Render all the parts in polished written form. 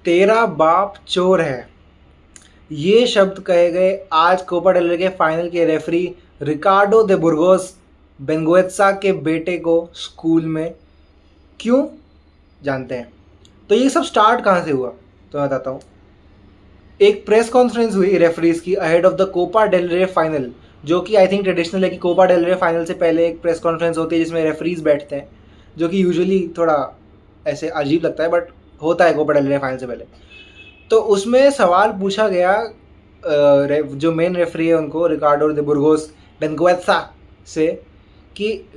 तेरा बाप चोर है, ये शब्द कहे गए आज कोपा डेल रे के फाइनल के रेफरी रिकार्डो दे बुर्गोस बेंगुएत्सा के बेटे को स्कूल में क्यों जानते हैं। तो ये सब स्टार्ट कहाँ से हुआ तो मैं बताता हूँ। एक प्रेस कॉन्फ्रेंस हुई रेफरीज की ahead of the Copa del Rey final, जो कि आई थिंक ट्रेडिशनल है कि कोपा डेल रे फाइनल से पहले एक प्रेस कॉन्फ्रेंस होती है जिसमें रेफरीज बैठते हैं, जो कि यूजुअली थोड़ा ऐसे अजीब लगता है बट होता है कोपा डेल रे फाइनल से पहले। तो उसमें सवाल पूछा गया जो मेन रेफरी है उनको, रिकार्डो दे बुर्गोस बेंगुएत्सा से, कि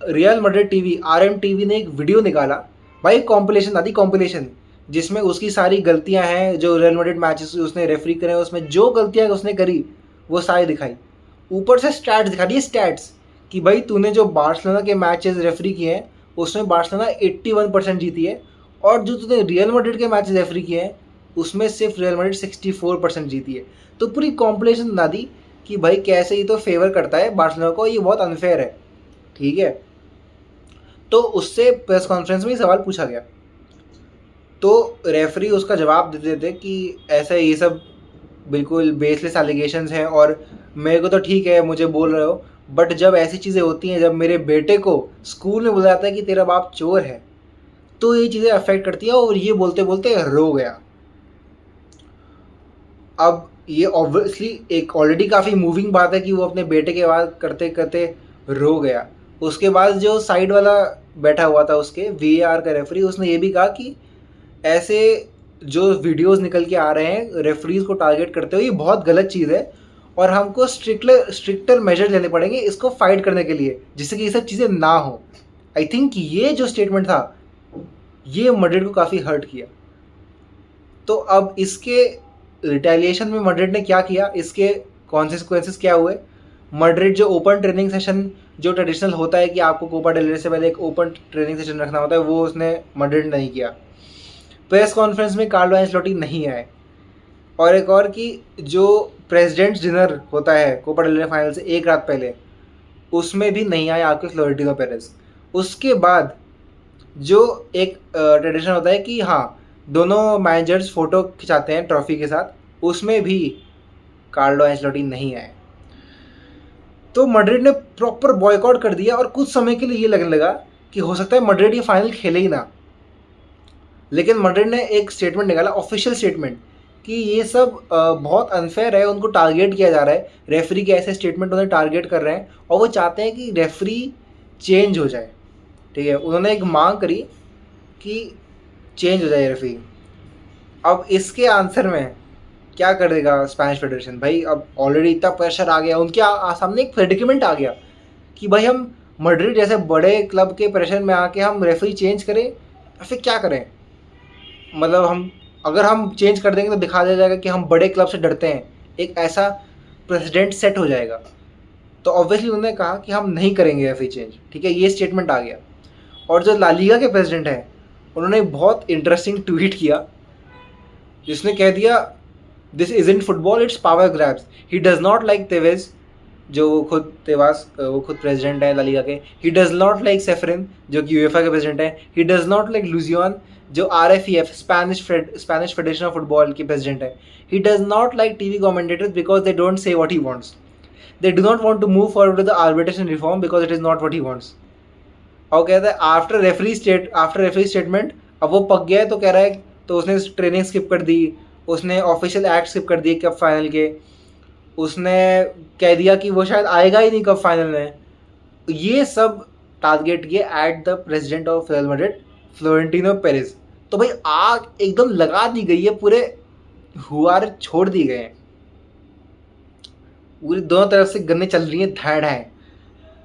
real Madrid TV RM TV ने एक वीडियो निकाला, भाई कॉम्पिलेशन आदि कॉम्पिलेशन, जिसमें उसकी सारी गलतियां हैं जो रियल मैड्रिड मैचेस उसने रेफरी करे, उसमें जो गलतियां उसने करी वो सारी दिखाई। ऊपर से स्टैट्स दिखा दिए, स्टैट्स कि भाई तूने जो बार्सिलोना के मैचेस रेफरी किए हैं उसमें बार्सिलोना 81% जीती है, और जो तूने रियल मैड्रिड के मैचेस रेफरी किए हैं उसमें सिर्फ रियल मैड्रिड 64% जीती है। तो पूरी कॉम्पिलेशन बना दी कि भाई कैसे ये तो फेवर करता है बार्सिलोना को, ये बहुत अनफेयर है। ठीक है, तो उससे प्रेस कॉन्फ्रेंस में सवाल पूछा गया, तो रेफरी उसका जवाब देते थे कि ऐसा ये सब बिल्कुल बेसलेस एलिगेशंस हैं और मेरे को तो ठीक है मुझे बोल रहे हो, बट जब ऐसी चीज़ें होती हैं, जब मेरे बेटे को स्कूल में बोला जाता है कि तेरा बाप चोर है, तो ये चीज़ें अफेक्ट करती है। और ये बोलते बोलते रो गया। अब ये ऑब्वियसली एक ऑलरेडी काफ़ी मूविंग बात है कि वो अपने बेटे के बाद करते करते रो गया। उसके बाद जो साइड वाला बैठा हुआ था उसके VAR का रेफरी, उसने ये भी कहा कि ऐसे जो वीडियोस निकल के आ रहे हैं रेफरीज को टारगेट करते हुए, ये बहुत गलत चीज़ है और हमको स्ट्रिक्टर मेजर लेने पड़ेंगे इसको फाइट करने के लिए, जिससे कि ये सब चीज़ें ना हो। आई थिंक ये जो स्टेटमेंट था ये मैड्रिड को काफ़ी हर्ट किया। तो अब इसके रिटेलिएशन में मैड्रिड ने क्या किया, इसके कॉन्सिक्वेंसेस क्या हुए। मैड्रिड जो ओपन ट्रेनिंग सेशन जो ट्रेडिशनल होता है कि आपको कोपा डेल रे से पहले एक ओपन ट्रेनिंग सेशन रखना होता है, वो उसने मैड्रिड ने नहीं किया। प्रेस कॉन्फ्रेंस में कार्लो एंचेलोटी नहीं आए। और एक और कि जो प्रेसिडेंट्स डिनर होता है कोपा डेल रे फाइनल से एक रात पहले, उसमें भी नहीं आए आपके फ्लोरेंटिनो पेरेज। उसके बाद जो एक ट्रेडिशन होता है कि हाँ दोनों मैनेजर्स फ़ोटो खिंचाते हैं ट्रॉफी के साथ, उसमें भी कार्लो एंचेलोटी नहीं आए। तो मैड्रिड ने प्रॉपर बॉयकॉट कर दिया और कुछ समय के लिए ये लगने लगा कि हो सकता है मैड्रिड ये फाइनल खेले ही ना। लेकिन मैड्रिड ने एक स्टेटमेंट निकाला, ऑफिशियल स्टेटमेंट, कि ये सब बहुत अनफेयर है, उनको टारगेट किया जा रहा है, रेफरी के ऐसे स्टेटमेंट उन्हें टारगेट कर रहे हैं और वो चाहते हैं कि रेफरी चेंज हो जाए। ठीक है, उन्होंने एक मांग करी कि चेंज हो जाए रेफरी। अब इसके आंसर में क्या करेगा स्पेनिश फेडरेशन, भाई अब ऑलरेडी इतना प्रेशर आ गया उनके सामने, एक प्रेडिकेमेंट आ गया कि भाई हम मैड्रिड जैसे बड़े क्लब के प्रेशर में आके हम रेफरी चेंज करें या फिर क्या करें। मतलब हम अगर हम चेंज कर देंगे तो दिखा दिया जाएगा कि हम बड़े क्लब से डरते हैं, एक ऐसा प्रेसिडेंट सेट हो जाएगा। तो ऑब्वियसली उन्होंने कहा कि हम नहीं करेंगे रेफरी चेंज। ठीक है, ये स्टेटमेंट आ गया। और जो ला लीगा के प्रेसिडेंट हैं उन्होंने बहुत इंटरेस्टिंग ट्वीट किया जिसने कह दिया, this isn't football, it's power grabs. He does not like Tebas, जो वो खुद प्रेसिडेंट है ला लीगा के। He does not like Ceferin, जो कि यूएफए के प्रेसिडेंट है। He does not like Lujan, जो RFEF Spanish Federation of Football के प्रेसिडेंट है। He does not like TV commentators because they don't say what he wants. They do not want to move forward with the arbitration reform because it is not what he wants. और कहता है after referee statement, अब वो पक गया है तो कह रहा है, तो उसने ट्रेनिंग स्किप कर दी, उसने ऑफिशियल एक्ट स्किप कर दिए कप फाइनल के, उसने कह दिया कि वो शायद आएगा ही नहीं कप फाइनल में। ये सब टारगेट किए at the president of real Madrid Florentino Perez. तो भाई आग एकदम लगा दी गई है, पूरे हुआर छोड़ दिए गए हैं, पूरी दोनों तरफ से गन्ने चल रही हैं धैड़ है।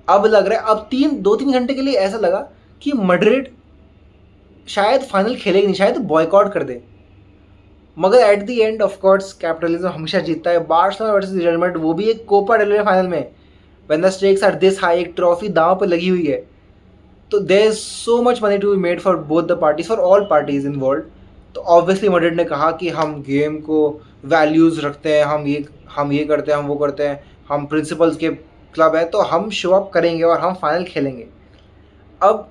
अब लग रहा है अब 2-3 घंटे के लिए ऐसा लगा कि मैड्रिड शायद फाइनल खेलेगी नहीं, शायद बॉयकॉट कर दे। मगर at the end of course capitalism हमेशा जीतता है। बार्सिलोना वर्सेस रियल मैड्रिड, वो भी एक कोपा डेल रे फाइनल में, when the stakes are this high, एक ट्रॉफी दांव पर लगी हुई है, तो there is so much money to be made for both the parties, for all parties involve. तो ऑब्वियसली मैड्रिड ने कहा कि हम गेम को वैल्यूज़ रखते हैं, हम ये करते हैं, हम वो करते हैं, हम प्रिंसिपल्स के क्लब है, तो हम शो अप करेंगे और हम फाइनल खेलेंगे। अब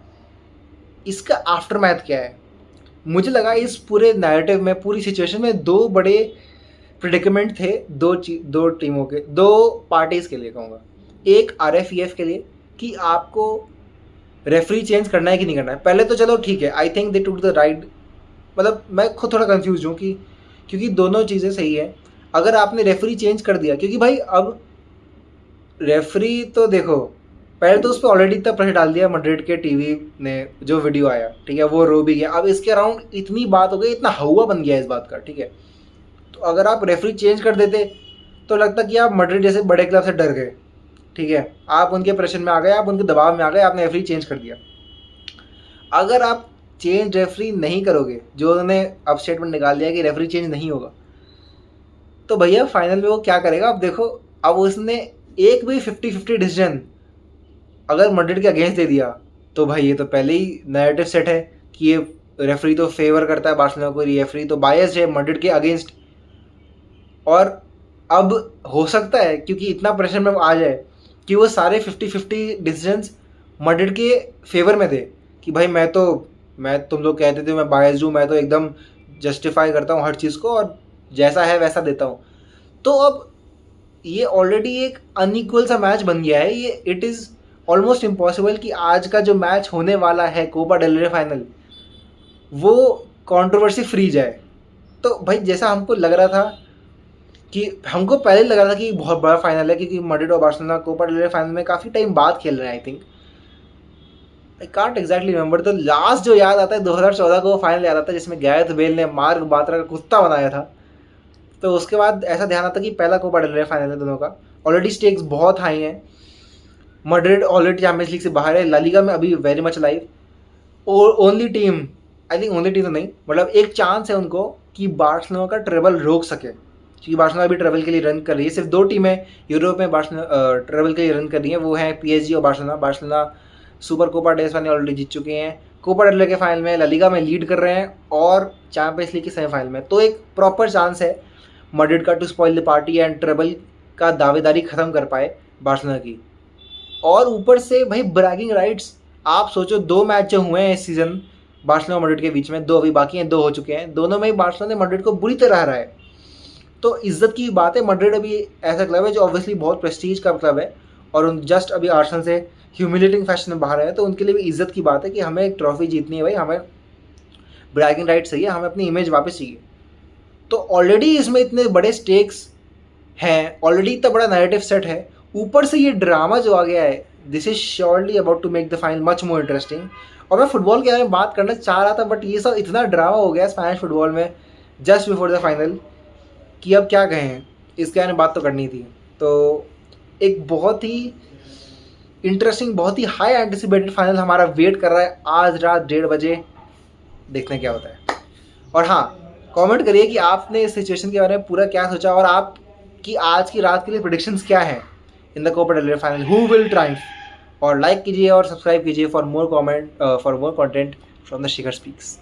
इसका आफ्टर मैथ क्या है, मुझे लगा इस पूरे नैरेटिव में, पूरी सिचुएशन में दो बड़े प्रेडिकेमेंट थे दो टीमों के, दो पार्टीज के लिए कहूँगा। एक RFEF के लिए कि आपको रेफरी चेंज करना है कि नहीं करना है। पहले तो चलो ठीक है, I think they took the right, मतलब मैं खुद थोड़ा कंफ्यूज हूँ कि क्योंकि दोनों चीज़ें सही है। अगर आपने रेफरी चेंज कर दिया, क्योंकि भाई अब रेफरी तो देखो, पहले तो उस पर ऑलरेडी इतना प्रेशर डाल दिया मैड्रिड के टीवी ने, जो वीडियो आया ठीक है वो रो भी गया। अब इसके अराउंड इतनी बात हो गई, इतना हवा बन गया इस बात का, ठीक है। तो अगर आप रेफरी चेंज कर देते तो लगता कि आप मैड्रिड जैसे बड़े क्लब से डर गए, ठीक है, आप उनके प्रेशर में आ गए, आप उनके दबाव में आ गए, आपने रेफरी चेंज कर दिया। अगर आप चेंज रेफरी नहीं करोगे, जो उन्होंने अब स्टेटमेंट निकाल दिया कि रेफरी चेंज नहीं होगा, तो भैया फाइनल में वो क्या करेगा। अब देखो, अब उसने एक भी 50-50 डिसीजन अगर मैड्रिड के अगेंस्ट दे दिया तो भाई ये तो पहले ही नैरेटिव सेट है कि ये रेफरी तो फेवर करता है बार्सिलोना को, रेफरी तो बायस्ड है मैड्रिड के अगेंस्ट। और अब हो सकता है क्योंकि इतना प्रेशर में आ जाए कि वो सारे 50-50 डिसीजंस मैड्रिड के फेवर में दे कि भाई मैं तुम लोग कहते थे मैं बायस्ड हूँ, मैं तो एकदम जस्टिफाई करता हूँ हर चीज़ को और जैसा है वैसा देता हूँ। तो अब ये ऑलरेडी एक अनइक्वल सा मैच बन गया है। ये इट इज़ ऑलमोस्ट इम्पॉसिबल कि आज का जो मैच होने वाला है कोपा डेल रे फाइनल, वो कंट्रोवर्सी फ्री जाए। तो भाई जैसा हमको लग रहा था कि हमको पहले लग रहा था कि बहुत बड़ा फाइनल है, क्योंकि मैड्रिड और Barcelona Copa del Rey final में काफ़ी टाइम बाद खेल रहे हैं। I think I can't exactly remember. तो लास्ट जो याद आता है 2014 को फाइनल याद आता है जिसमें गैरेथ बेल ने मार्क बात्रा का कुत्ता बनाया था। तो उसके बाद ऐसा ध्यान आता कि पहला कोपा डेल रे फाइनल है दोनों का। ऑलरेडी स्टेक्स बहुत हाई हैं। मैड्रिड ऑलरेडी चैंपियंस लीग से बाहर है, ला लीगा में अभी वेरी मच लाइव। और only team, I think only team तो नहीं, मतलब एक चांस है उनको कि बार्सिलोना का ट्रेवल रोक सके, क्योंकि बार्सिलोना भी ट्रेवल के लिए रन कर रही है। सिर्फ दो टीमें यूरोप में बार्सिलोना ट्रेवल के लिए रन कर रही हैं, वो हैं PSG और Barcelona. Barcelona super Copa del final already जीत चुके हैं, कोपा डेल रे के फाइनल में, ला लीगा में लीड कर रहे हैं और चैंपियंस लीग के सेमीफाइनल में। तो एक प्रॉपर चांस है मैड्रिड का to spoil the party and travel का दावेदारी ख़त्म कर पाए बार्सिलोना की। और ऊपर से भाई ब्रैगिंग राइट्स, आप सोचो 2 मैच जो हुए हैं इस सीज़न बार्सिलोना और मैड्रिड के बीच में, 2 अभी बाकी हैं, 2 हो चुके हैं, दोनों में ही बार्सिलोना ने मैड्रिड को बुरी तरह हराया है। तो इज्जत की बात है। मैड्रिड अभी ऐसा क्लब है जो ऑब्वियसली बहुत प्रेस्टीज का क्लब है और उन जस्ट अभी आर्सेनल से ह्यूमिलेटिंग फैशन में बाहर है, तो उनके लिए भी इज्जत की बात है कि हमें एक ट्रॉफी जीतनी है भाई, हमें ब्रैगिंग राइट चाहिए, हमें अपनी इमेज वापस चाहिए। तो ऑलरेडी इसमें इतने बड़े स्टेक्स हैं, ऑलरेडी इतना बड़ा नैरेटिव सेट है, ऊपर से ये ड्रामा जो आ गया है, this is surely about to make the final much more interesting. और मैं फुटबॉल के बारे में बात करना चाह रहा था, बट ये सब इतना ड्रामा हो गया स्पैनिश फुटबॉल में जस्ट बिफोर द फाइनल कि अब क्या कहें, इसके बारे में बात तो करनी थी। तो एक बहुत ही इंटरेस्टिंग, बहुत ही हाई एंटिसिपेटेड फाइनल हमारा वेट कर रहा है आज रात 1:30 बजे। देखते हैं क्या होता है। और हाँ, कमेंट करिए कि आपने इस सिचुएशन के बारे में पूरा क्या सोचा और आप कि आज की रात के लिए प्रेडिक्शंस क्या हैं in the Copa del Rey final, who will Triumph. और लाइक कीजिए और सब्सक्राइब कीजिए for more content from the Shikhar speaks.